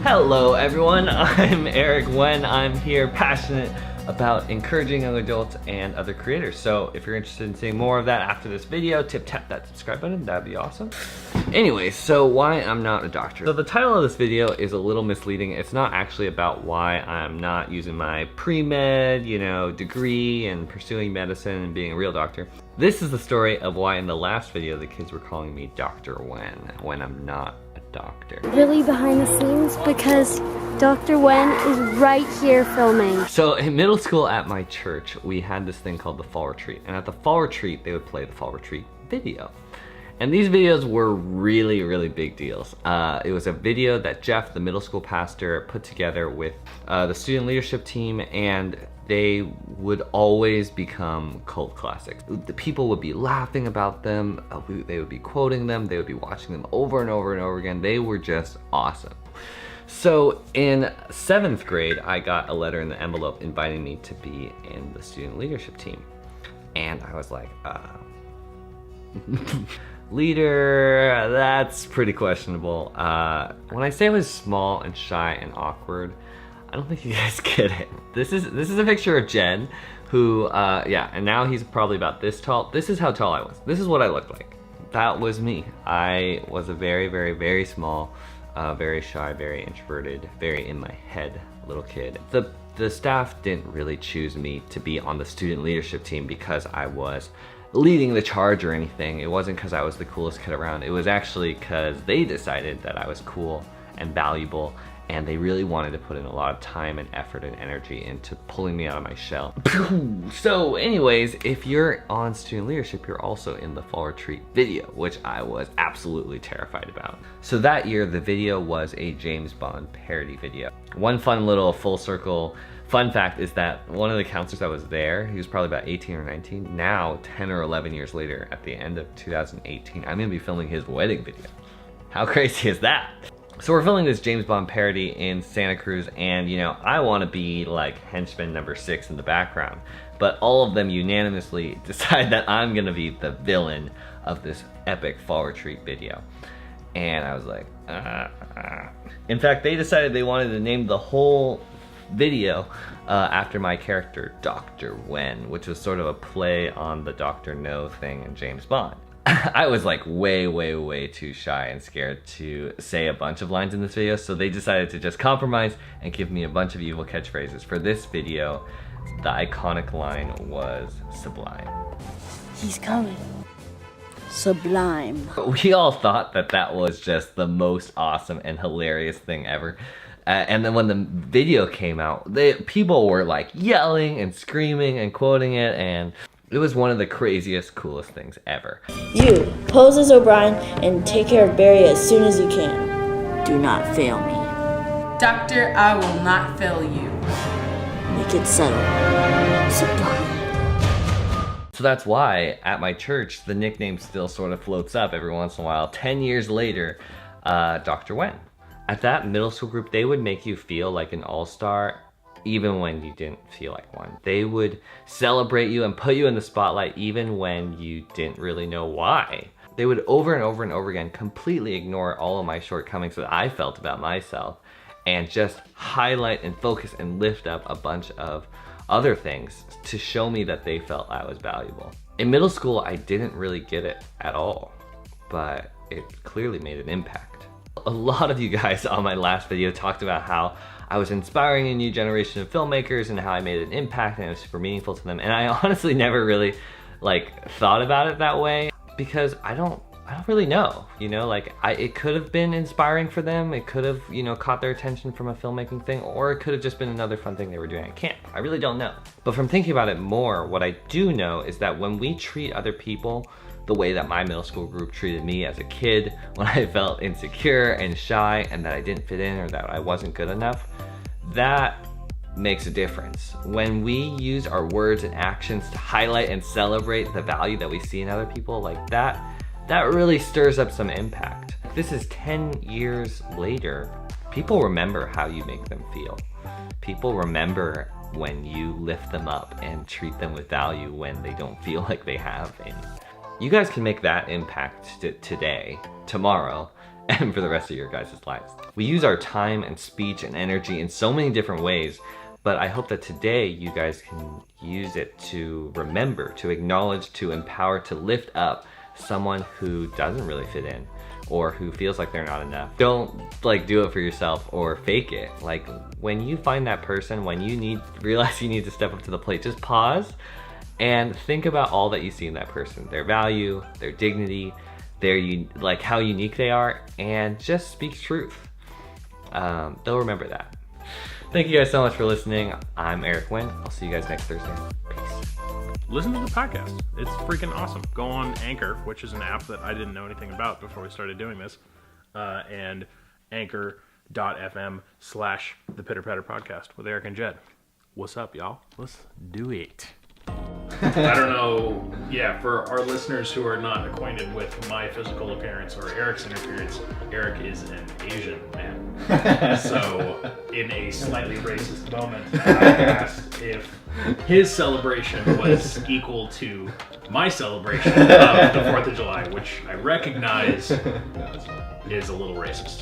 Hello everyone, I'm Eric Wen. I'm here passionate about encouraging young adults and other creators. So if you're interested in seeing more of that after this video, tap that subscribe button, that'd be awesome. Anyways, so why I'm not a doctor. So the title of this video is a little misleading. It's not actually about why I'm not using my pre-med, degree and pursuing medicine and being a real doctor. This is the story of why in the last video the kids were calling me Dr. Wen when I'm not a doctor. Really behind the scenes because Dr. Wen is right here filming. So in middle school at my church, we had this thing called the fall retreat. And at the fall retreat, they would play the fall retreat video. And these videos were really, really big deals. It was a video that Jeff, the middle school pastor, put together with the student leadership team, and they would always become cult classics. The people would be laughing about them, they would be quoting them, they would be watching them over and over and over again. They were just awesome. So in 7th grade, I got a letter in the envelope inviting me to be in the student leadership team. And I was like, leader, that's pretty questionable. When I say I was small and shy and awkward, I don't think you guys get it. This is a picture of Jen, who, and now he's probably about this tall. This is how tall I was. This is what I looked like. That was me. I was a very, very, very small, very shy, very introverted, very in my head little kid. The staff didn't really choose me to be on the student leadership team because I was leading the charge or anything. It wasn't because I was the coolest kid around. It was actually because they decided that I was cool and valuable, and they really wanted to put in a lot of time and effort and energy into pulling me out of my shell. So anyways, if you're on student leadership, you're also in the fall retreat video, which I was absolutely terrified about. So that year, the video was a James Bond parody video. One fun little full circle fun fact is that one of the counselors that was there, he was probably about 18 or 19. Now, 10 or 11 years later, at the end of 2018, I'm gonna be filming his wedding video. How crazy is that? So we're filming this James Bond parody in Santa Cruz, and I want to be like henchman number 6 in the background, but all of them unanimously decide that I'm gonna be the villain of this epic fall retreat video. And I was like, In fact, they decided they wanted to name the whole video after my character, Dr. Wen, which was sort of a play on the Dr. No thing in James Bond. I was like way, way, way too shy and scared to say a bunch of lines in this video, so they decided to just compromise and give me a bunch of evil catchphrases. For this video, the iconic line was sublime. He's coming. Sublime. We all thought that that was just the most awesome and hilarious thing ever. And then when the video came out, people were like yelling and screaming and quoting it, and it was one of the craziest, coolest things ever. You, pose as O'Brien and take care of Barry as soon as you can. Do not fail me. Doctor, I will not fail you. Make it settle. Sublime. So that's why at my church, the nickname still sort of floats up every once in a while. 10 years later, Dr. Wen. At that middle school group, they would make you feel like an all-star even when you didn't feel like one. They would celebrate you and put you in the spotlight even when you didn't really know why. They would over and over and over again completely ignore all of my shortcomings that I felt about myself and just highlight and focus and lift up a bunch of other things to show me that they felt I was valuable. In middle school, I didn't really get it at all, but it clearly made an impact. A lot of you guys on my last video talked about how I was inspiring a new generation of filmmakers and how I made an impact and it was super meaningful to them. And I honestly never really thought about it that way because I don't really know, it could have been inspiring for them. It could have, caught their attention from a filmmaking thing, or it could have just been another fun thing they were doing at camp. I really don't know. But from thinking about it more, what I do know is that when we treat other people the way that my middle school group treated me as a kid, when I felt insecure and shy and that I didn't fit in or that I wasn't good enough, that makes a difference. When we use our words and actions to highlight and celebrate the value that we see in other people like that really stirs up some impact. This is 10 years later. People remember how you make them feel. People remember when you lift them up and treat them with value when they don't feel like they have any. You guys can make that impact today, tomorrow, and for the rest of your guys' lives. We use our time and speech and energy in so many different ways, but I hope that today you guys can use it to remember, to acknowledge, to empower, to lift up someone who doesn't really fit in or who feels like they're not enough. Don't like do it for yourself or fake it. Like when you find that person, when you realize you need to step up to the plate, just pause and think about all that you see in that person, their value, their dignity, like how unique they are, and just speak truth. They'll remember that. Thank you guys so much for listening. I'm Eric Wynn. I'll see you guys next Thursday. Peace. Listen to the podcast. It's freaking awesome. Go on Anchor, which is an app that I didn't know anything about before we started doing this, and anchor.fm/The Pitter Patter Podcast with Eric and Jed. What's up, y'all? Let's do it. I don't know, for our listeners who are not acquainted with my physical appearance or Eric's appearance, Eric is an Asian man. So, in a slightly racist moment, I asked if his celebration was equal to my celebration of the 4th of July, which I recognize is a little racist.